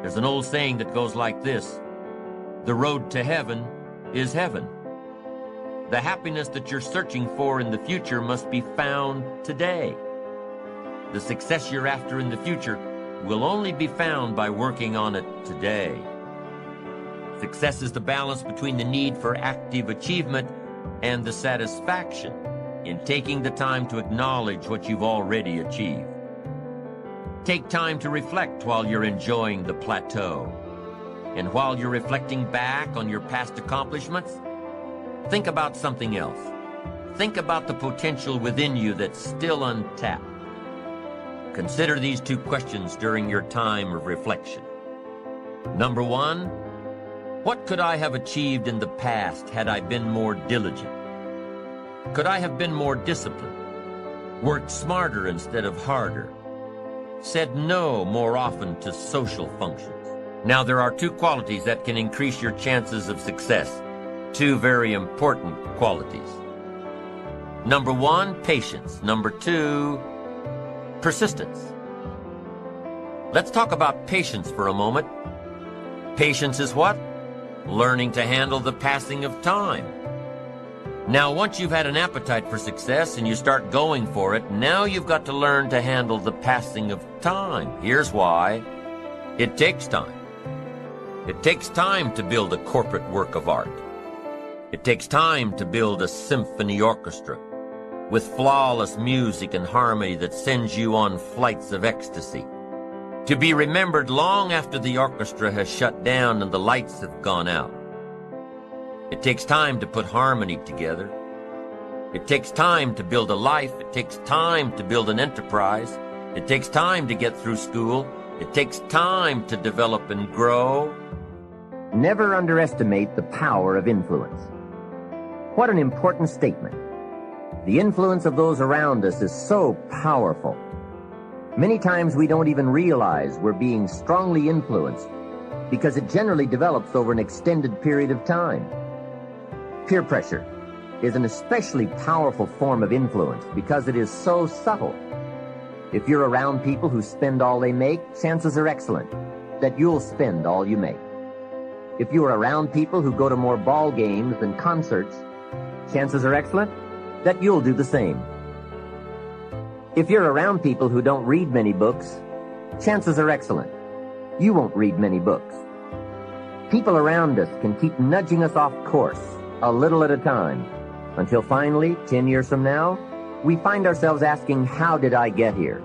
There's an old saying that goes like this: the road to heaven is heaven. The happiness that you're searching for in the future must be found today. The success you're after in the future will only be found by working on it today. Success is the balance between the need for active achievement and the satisfaction in taking the time to acknowledge what you've already achieved. Take time to reflect while you're enjoying the plateau. And while you're reflecting back on your past accomplishments, think about something else. Think about the potential within you that's still untapped. Consider these two questions during your time of reflection. Number one, what could I have achieved in the past had I been more diligent? Could I have been more disciplined? Worked smarter instead of harder? Said no more often to social functions? Now, there are two qualities that can increase your chances of success. Two very important qualities. Number one, patience. Number two, persistence. Let's talk about patience for a moment. Patience is what? Learning to handle the passing of time. Now, once you've had an appetite for success and you start going for it, now you've got to learn to handle the passing of time. Here's why. It takes time. It takes time to build a corporate work of art. It takes time to build a symphony orchestra with flawless music and harmony that sends you on flights of ecstasy, to be remembered long after the orchestra has shut down and the lights have gone out. It takes time to put harmony together. It takes time to build a life. It takes time to build an enterprise. It takes time to get through school. It takes time to develop and grow. Never underestimate the power of influence. What an important statement. The influence of those around us is so powerful. Many times we don't even realize we're being strongly influenced because it generally develops over an extended period of time. Peer pressure is an especially powerful form of influence because it is so subtle. If you're around people who spend all they make, chances are excellent that you'll spend all you make. If you are around people who go to more ball games than concerts, chances are excellent that you'll do the same. If you're around people who don't read many books, chances are excellent you won't read many books. People around us can keep nudging us off course a little at a time until finally, 10 years from now, we find ourselves asking, how did I get here?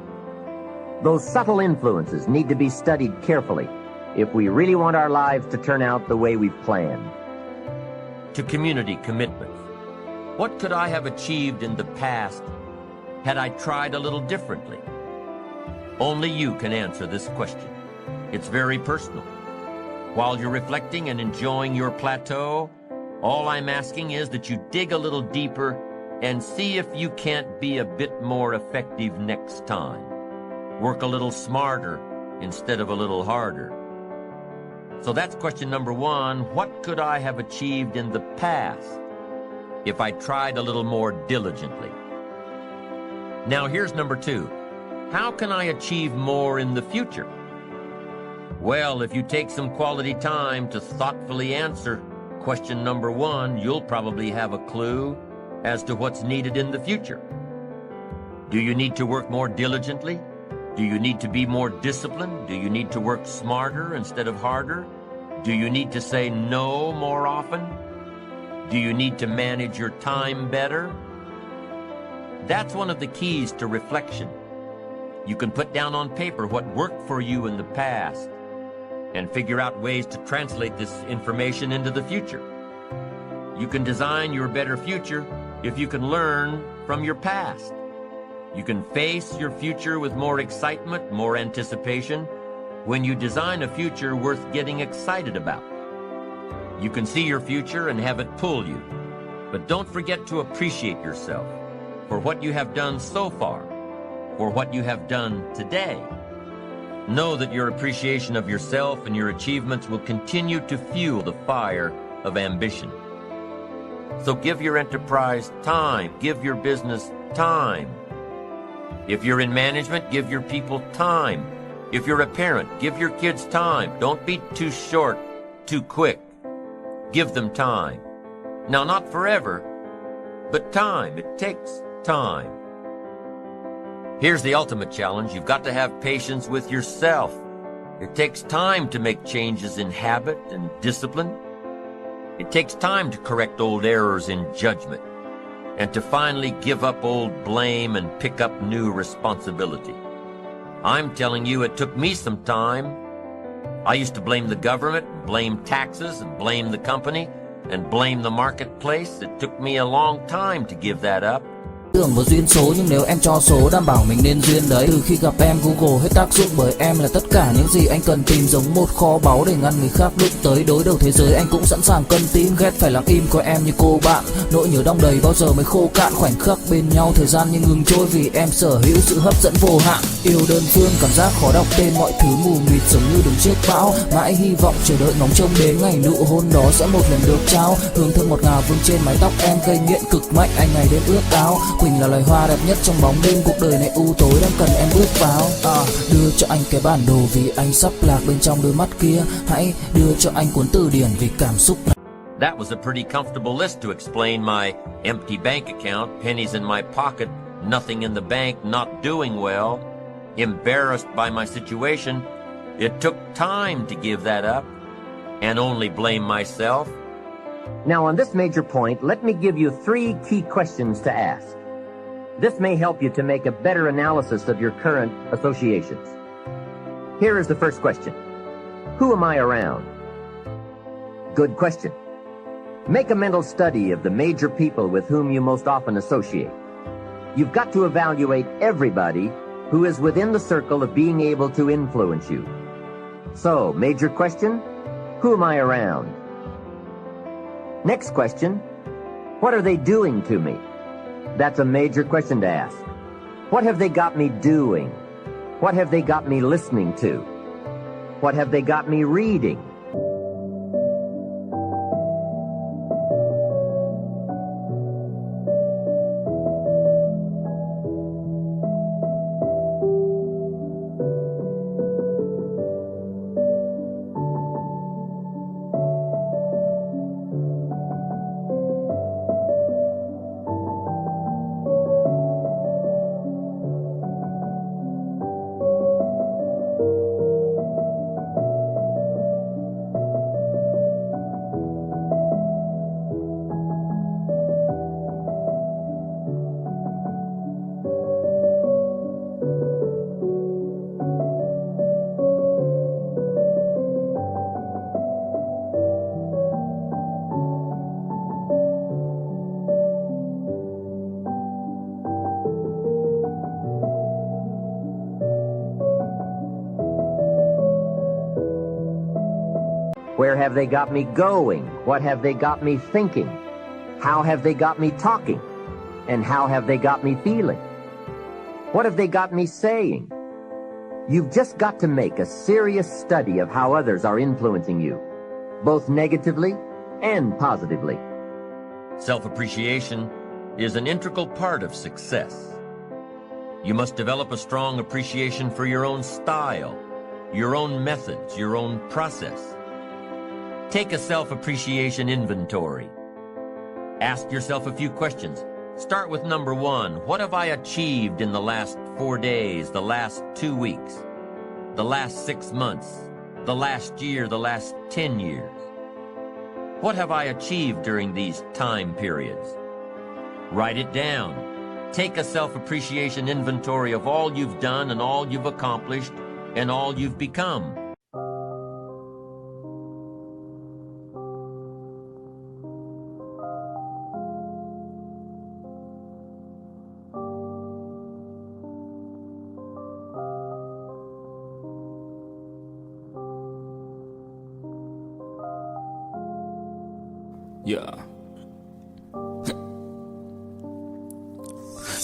Those subtle influences need to be studied carefully if we really want our lives to turn out the way we've planned. To community commitments. What could I have achieved in the past had I tried a little differently? Only you can answer this question. It's very personal. While you're reflecting and enjoying your plateau, all I'm asking is that you dig a little deeper and see if you can't be a bit more effective next time. Work a little smarter instead of a little harder. So that's question number one. What could I have achieved in the past if I tried a little more diligently? Now here's number two. How can I achieve more in the future? Well, if you take some quality time to thoughtfully answer question number one, you'll probably have a clue as to what's needed in the future. Do you need to work more diligently? Do you need to be more disciplined? Do you need to work smarter instead of harder? Do you need to say no more often? Do you need to manage your time better? That's one of the keys to reflection. You can put down on paper what worked for you in the past and figure out ways to translate this information into the future. You can design your better future if you can learn from your past. You can face your future with more excitement, more anticipation, when you design a future worth getting excited about. You can see your future and have it pull you, but don't forget to appreciate yourself for what you have done so far, for what you have done today. Know that your appreciation of yourself and your achievements will continue to fuel the fire of ambition. So give your enterprise time, give your business time. If you're in management, give your people time. If you're a parent, give your kids time. Don't be too short, too quick. Give them time. Now, not forever, but time. It takes time. Here's the ultimate challenge. You've got to have patience with yourself. It takes time to make changes in habit and discipline. It takes time to correct old errors in judgment and to finally give up old blame and pick up new responsibility. I'm telling you, it took me some time. I used to blame the government, blame taxes, and blame the company, and blame the marketplace. It took me a long time to give that up. Tưởng vào duyên số nhưng nếu em cho số đảm bảo mình nên duyên đấy. Từ khi gặp em Google hết tác dụng bởi em là tất cả những gì anh cần tìm, giống một kho báu để ngăn người khác đụng tới. Đối đầu thế giới anh cũng sẵn sàng cân tím, ghét phải lặng im coi em như cô bạn. Nỗi nhớ đong đầy bao giờ mới khô cạn, khoảnh khắc bên nhau thời gian như ngừng trôi vì em sở hữu sự hấp dẫn vô hạn. Yêu đơn phương cảm giác khó đọc tên, mọi thứ mù mịt giống như đứng trước bão. Mãi hy vọng chờ đợi ngóng trông đến ngày nụ hôn đó sẽ một lần được trao. Hương thơm ngọt ngào vương trên mái tóc em, gây nghiện cực mạnh anh ngày đêm ước ao. Quỳnh là loài hoa đẹp nhất trong bóng đêm, cuộc đời này u tối đang cần em bước vào. Đưa cho anh cái bản đồ vì anh sắp lạc bên trong đôi mắt kia. Hãy đưa cho anh cuốn từ điển vì cảm xúc này. That was a pretty comfortable list to explain my empty bank account, pennies in my pocket, nothing in the bank, not doing well, embarrassed by my situation. It took time to give that up and only blame myself. Now, on this major point, let me give you 3 key questions to ask. This may help you to make a better analysis of your current associations. Here is the first question. Who am I around? Good question. Make a mental study of the major people with whom you most often associate. You've got to evaluate everybody who is within the circle of being able to influence you. So, major question, who am I around? Next question, what are they doing to me? That's a major question to ask. What have they got me doing? What have they got me listening to? What have they got me reading? Where have they got me going? What have they got me thinking? How have they got me talking? And how have they got me feeling? What have they got me saying? You've just got to make a serious study of how others are influencing you, both negatively and positively. Self-appreciation is an integral part of success. You must develop a strong appreciation for your own style, your own methods, your own process. Take a self-appreciation inventory. Ask yourself a few questions. Start with number 1. What have I achieved in the last 4 days, the last 2 weeks, the last 6 months, the last year, the last 10 years? What have I achieved during these time periods? Write it down. Take a self-appreciation inventory of all you've done and all you've accomplished and all you've become.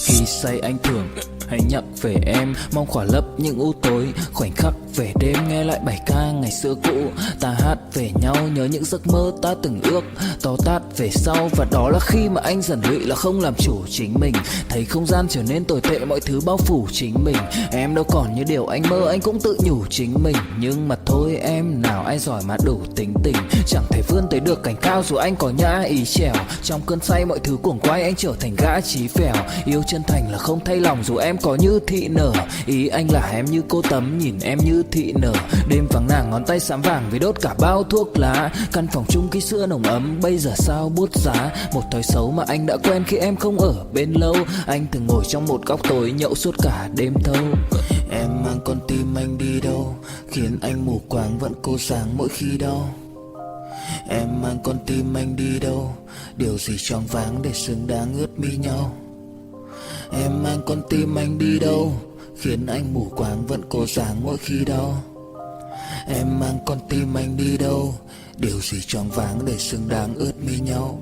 Khi say anh thường hay nhắc về em, mong khỏa lấp những u tối khoảnh khắc về đêm. Nghe lại bài ca ngày xưa cũ, ta hát về nhau, nhớ những giấc mơ ta từng ước to tát về sau. Và đó là khi mà anh dần lụy là không làm chủ chính mình, thấy không gian trở nên tồi tệ, mọi thứ bao phủ chính mình. Em đâu còn như điều anh mơ, anh cũng tự nhủ chính mình. Nhưng mà thôi em, nào ai giỏi mà đủ tính tình, chẳng thể vươn tới được cảnh cao dù anh có nhã ý trèo. Trong cơn say mọi thứ cuồng quay, anh trở thành gã chí phèo. Yêu chân thành là không thay lòng dù em có như thị nở. Ý anh là em như cô tấm, nhìn em như thị nở. Đêm vắng nàng ngón tay xám vàng vì đốt cả bao thuốc lá. Căn phòng chung khi xưa nồng ấm, bây giờ sao bút giá. Một thói xấu mà anh đã quen khi em không ở bên lâu. Anh thường ngồi trong một góc tối nhậu suốt cả đêm thâu. Em mang con tim anh đi đâu, khiến anh mù quáng vẫn cố sáng mỗi khi đau. Em mang con tim anh đi đâu, điều gì choáng váng để xứng đáng ướt mi nhau. Em mang con tim anh đi đâu, khiến anh mù quáng vẫn cố sáng mỗi khi đau. Em mang con tim anh đi đâu, điều gì choáng váng để xứng đáng ướt mi nhau.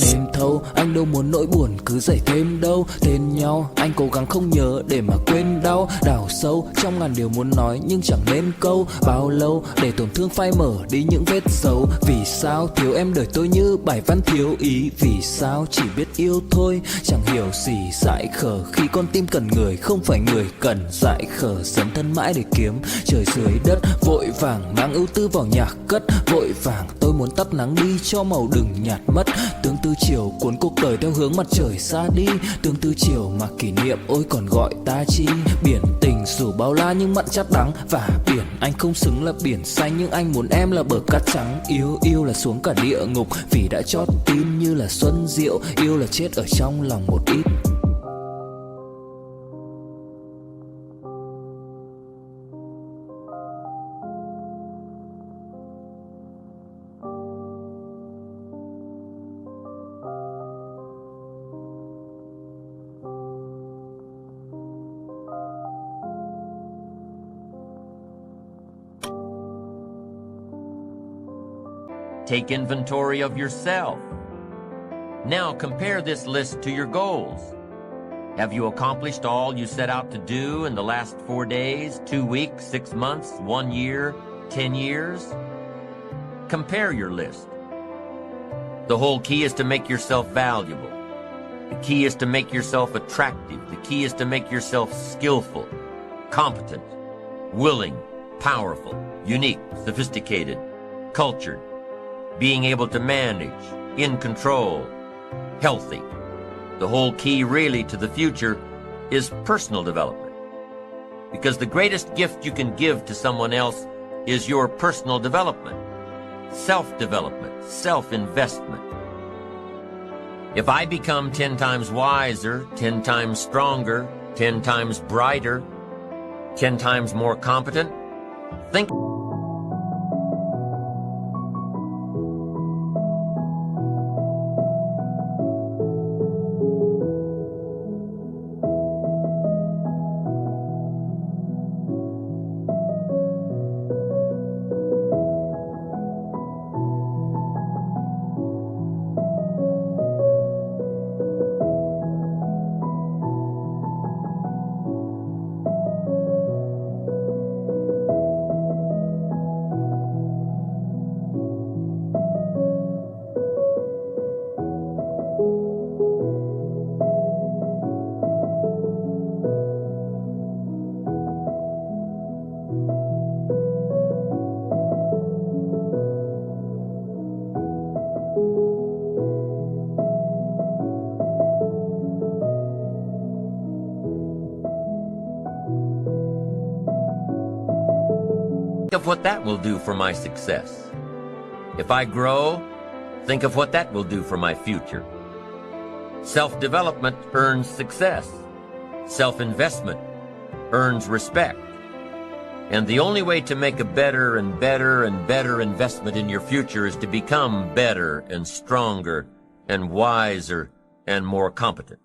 Đêm thâu anh đâu muốn nỗi buồn cứ dậy thêm đâu. Tên nhau anh cố gắng không nhớ để mà quên đau. Đào sâu trong ngàn điều muốn nói nhưng chẳng nên câu. Bao lâu để tổn thương phai mở đi những vết dấu. Vì sao thiếu em đời tôi như bài văn thiếu ý. Vì sao chỉ biết yêu thôi chẳng hiểu gì dại khờ. Khi con tim cần người không phải người cần dại khờ. Dấn thân mãi để kiếm trời dưới đất. Vội vàng mang ưu tư vào nhạc cất. Vội vàng tôi muốn tắt nắng đi cho màu đừng nhạt mất. Tương tư chiều cuốn cuộc đời theo hướng mặt trời xa đi. Tương tư chiều mà kỷ niệm ôi còn gọi ta chi. Biển tình dù bao la nhưng mặn chát đắng. Và biển anh không xứng là biển xanh, nhưng anh muốn em là bờ cát trắng. Yêu là xuống cả địa ngục vì đã chót tin như là xuân diệu. Yêu là chết ở trong lòng một ít. Take inventory of yourself. Now compare this list to your goals. Have you accomplished all you set out to do in the last 4 days, 2 weeks, 6 months, 1 year, 10 years? Compare your list. The whole key is to make yourself valuable. The key is to make yourself attractive. The key is to make yourself skillful, competent, willing, powerful, unique, sophisticated, cultured, being able to manage, in control, healthy. The whole key really to the future is personal development. Because the greatest gift you can give to someone else is your personal development, self-development, self-investment. If I become 10 times wiser, 10 times stronger, 10 times brighter, 10 times more competent, think of what that will do for my success. If I grow, think of what that will do for my future. Self-development earns success. Self-investment earns respect. And the only way to make a better and better and better investment in your future is to become better and stronger and wiser and more competent.